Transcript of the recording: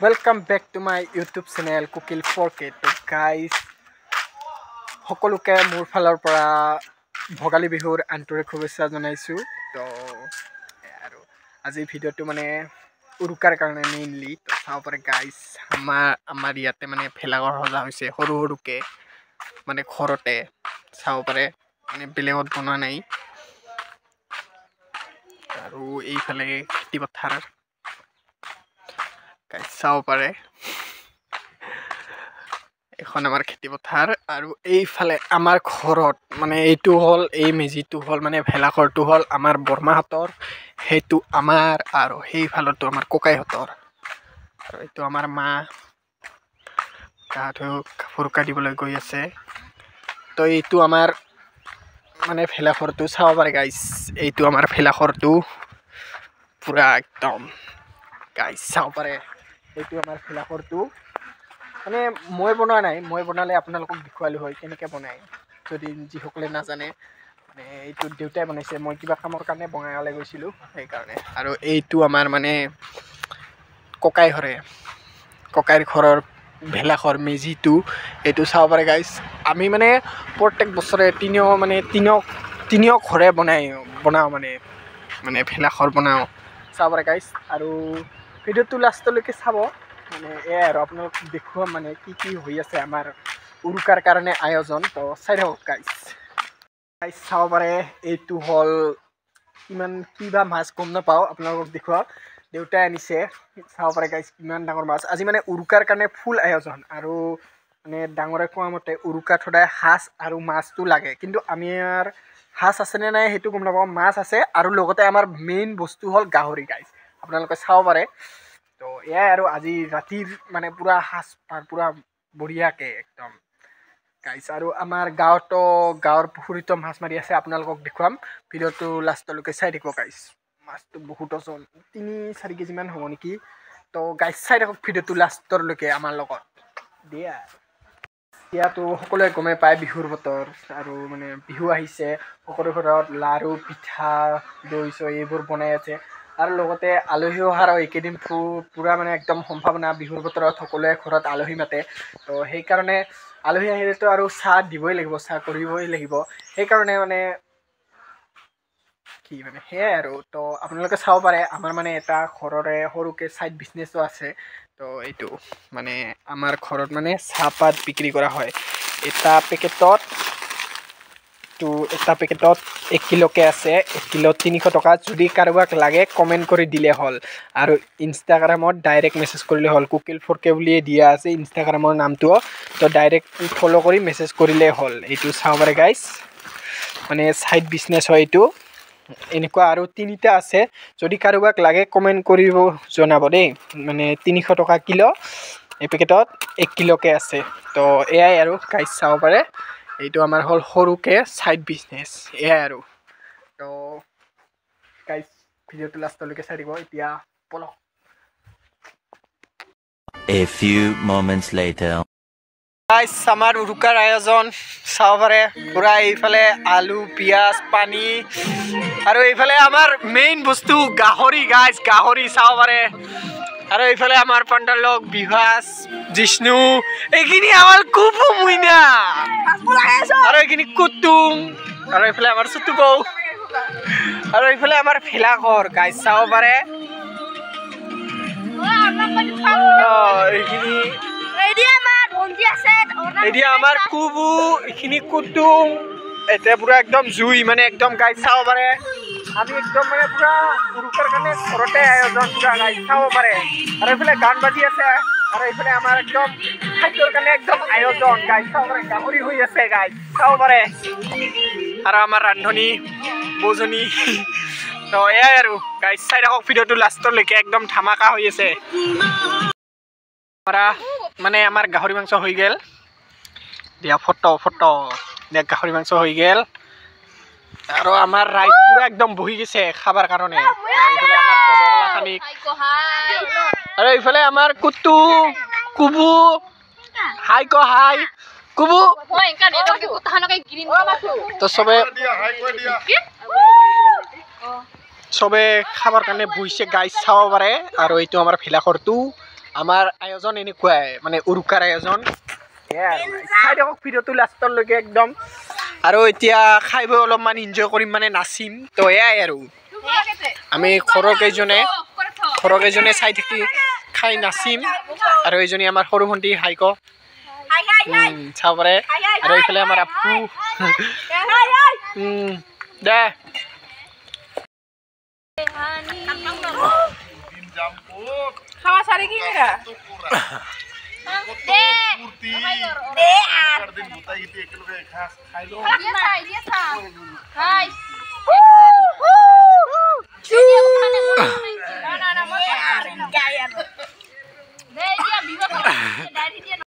Welcome back to my YouTube channel Kukil 4K. So guys, সকলোকে মোৰ ফালৰ পৰা ভোগালী বিহুৰ আন্তৰিক শুভেচ্ছা জনাইছো। তো আৰু আজি ভিডিওটো মানে উৰুকাৰ কাৰণে মেইনলি তো চাও পাৰে গাইস আমাৰ ইয়াতে মানে ভেলাঘৰ সজা হৈছে সৰুকে মানে ঘৰতে চাও পাৰে মানে বেলেগত বনোৱা নাই আৰু এইফালে খেতি পথাৰ গাইস চাও পাৰে এখন আমাৰ খেতি পথাৰ আৰু এইফালে আমাৰ ঘৰত মানে এইটো হল এই মেজিটো হল মানে ভেলাঘৰটো হল আমাৰ বৰমাহতৰ হেতু আমাৰ আৰু সেইফালটো আমাৰ ককাইহতৰ আৰু এইটো আমাৰ মা গাটো ফুৰকা দিবলৈ গৈ আছে তো এইটো আমাৰ মানে ভেলাঘৰটো চাব পাৰে গাইস এইটো আমাৰ ভেলাঘৰটো পুৰা একদম গাইস চাব পাৰে এইটো আমাৰ ভেলাঘৰটো মানে মই বনোৱা নাই মই বনালে আপোনালোকক দেখুৱালো হয় কেনেকৈ বনাই যদি যিসকলে নাজানে মানে এইটো দেউতাই বনাইছে মই কিবা কামৰ কাৰণে বঙাইগাঁৱলৈ গৈছিলোঁ সেইকাৰণে আৰু এইটো আমাৰ মানে ককাইৰ ঘৰৰ ভেলাঘৰ মেজিটো এইটো চাব পাৰে গাইস আমি মানে প্ৰত্যেক বছৰে তিনি ঘৰে বনাওঁ মানে ভেলাঘৰ বনাওঁ চাব পাৰে গাইস আৰু ভিডিওটো লাষ্টলৈকে চাব মানে আৰু আপোনালোক দেখুৱাম মানে কি হৈ আছে আমাৰ উৰুকাৰ কাৰণে আয়োজন তো চাই থাকক গাইস চাব পাৰে এইটো হল কিমান কিবা মাছ গম নাপাওঁ আপোনালোকক দেখুৱাও দেউতাই আনিছে চাব পাৰে গাইস কিমান ডাঙৰ মাছ আজি মানে উৰুকাৰ কাৰণে ফুল আয়োজন আৰু মানে ডাঙৰে কোৱা মতে উৰুকাত সদায় সাজ আৰু মাছটো লাগে কিন্তু আমাৰ সাজ আছে নে নাই সেইটো গম নাপাওঁ মাছ আছে আৰু লগতে আমাৰ মেইন বস্তু হল গাহৰি গাইস আপোনালোকে চাব পাৰে তো এয়াই আৰু আজি ৰাতিৰ মানে পুৰা সাজ পুৰা বঢ়িয়াকে একদম গাইস আৰু আমাৰ গাঁৱৰ পুখুৰীতো মাছ মাৰি আছে আপোনালোকক দেখুৱাম ভিডিওটো লাষ্টলৈকে চাই থাকিব গাইস মাছটো বহুত ওজন 3-4 কেজিমান হ'ব নেকি তো গাইস চাই থাকক ভিডিওটো লাষ্টলৈকে আমাৰ লগত দিয়া ইয়াতো সকলোৱে গমে পায় বিহুৰ বতৰ আৰু মানে বিহু আহিছে সকলো ঘৰত লাৰু পিঠা দৈ চৈ এইবোৰ বনাই আছে আৰু লগতে আলহী অহাৰ এইকেইদিন পুৰা মানে একদম সম্ভাৱনা বিহুৰ বতৰত সকলোৱে ঘৰত আলহী মাতে তো সেইকাৰণে আলহী আহিলেতো আৰু চাহ দিবই লাগিব চাহ কৰিবই লাগিব সেইকাৰণে মানে কি মানে সেয়াই আৰু তো আপোনালোকে চাব পাৰে আমাৰ মানে এটা ঘৰৰে সৰুকে সাইড বিজনেছো আছে তো এইটো মানে আমাৰ ঘৰত মানে চাহপাত বিক্ৰী কৰা হয় এটা পেকেটত 1 কিলোকে আছে 1 কিলোত 300 টকা যদি কাৰোবাক লাগে কমেন্ট কৰি দিলে হল আৰু ইনষ্টাগ্ৰামত ডাইৰেক্ট মেছেজ কৰিলে হল কুকিল 4K বুলিয়ে দিয়া আছে ইনষ্টাগ্ৰামৰ নামটো তো ডাইৰেক্ট ফলো কৰি মেছেজ কৰিলে হল এইটো চাব পাৰে গাইস মানে সাইড বিজনেছ হয় এইটো এনেকুৱা আৰু 3টা আছে যদি কাৰোবাক লাগে কমেন্ট কৰিব জনাব দেই মানে 300 টকা কিলো এই পেকেটত 1 কিলোকে আছে তো এয়াই আৰু গাইস চাব পাৰে এইটো আমাৰ হল সৰুকে সাইড বিজনেছ এয়াই আৰু তো গাইস ভিডিওটো লাষ্টলৈকে চাই দিব এতিয়া পলক A few moments later guys আমাৰ উৰুকাৰ আয়োজন চাব পাৰে পুৰা এইফালে আলু পিয়াজ পানী আৰু এইফালে আমাৰ মেইন বস্তু গাহৰি গাইস গাহৰি চাব পাৰে আৰু এইফালে আমাৰ পণ্ডলক বিভাস জিষ্ণু এইখিনি আমাৰ কুপু মুইনা আৰু এইখিনি কুতুম আৰু এইফালে আমাৰ চুটুবৌ আৰু এইফালে আমাৰ ভেলাঘৰ গাইস চাব পাৰে এইখিনি এতিয়া আমাৰ কুবু এইখিনি কুতুম এতিয়া পুৰা একদম জুই মানে একদম গাইস চাব পাৰে আমি একদম মানে পুৰা উৰুকাৰ কাৰণে ঘৰতে আয়োজন পুৰা গাইস চাব পাৰে আৰু এইফালে গান বাজি আছে আৰু এইফালে আমাৰ একদম খাদ্যৰ কাৰণে একদম আয়োজন গাইস চাব পাৰে গাহৰি হৈ আছে গাইস চাব পাৰে আৰু আমাৰ ৰান্ধনী বৌজনী তো এয়াই আৰু গাইস চাই থাকক ভিডিওটো লাষ্টলৈকে একদম ধামাকা হৈ আছে মানে আমাৰ গাহৰি মাংস হৈ গেল দিয়া ফটো দিয়া গাহৰি মাংস হৈ গেল আৰু আমাৰ ৰাইজ পুৰা একদম বহি গেছে খাবাৰ কাৰণে আৰু এইফালে আমাৰ কুতু কুবু হাই কুবু তো সবে খাবাৰ কাৰণে বহিছে গাইস চাব পাৰে আৰু এইটো আমাৰ ভেলাঘৰটো আমাৰ আয়োজন এনেকুৱাই মানে উৰুকাৰ আয়োজন চাই থাকক ভিডিঅ'টো লাষ্টলৈকে একদম আৰু এতিয়া খাই বৈ অলপমান এনজয় কৰিম মানে নাচিম তো এয়াই আৰু আমি সৰহকেইজনে চাই থাকি খাই নাচিম আৰু এইজনী আমাৰ সৰু ভণ্টি হাইক চাব পাৰে আৰু এইফালে আমাৰ আপু দে খাওয়া সারি কি মেরা দে দে আর দিন বুতাই গিতে একলগে খাইলো দিয়ে খাই না না মত আর গায় দে দিয়া বিবাহ ডাইরি দিয়ে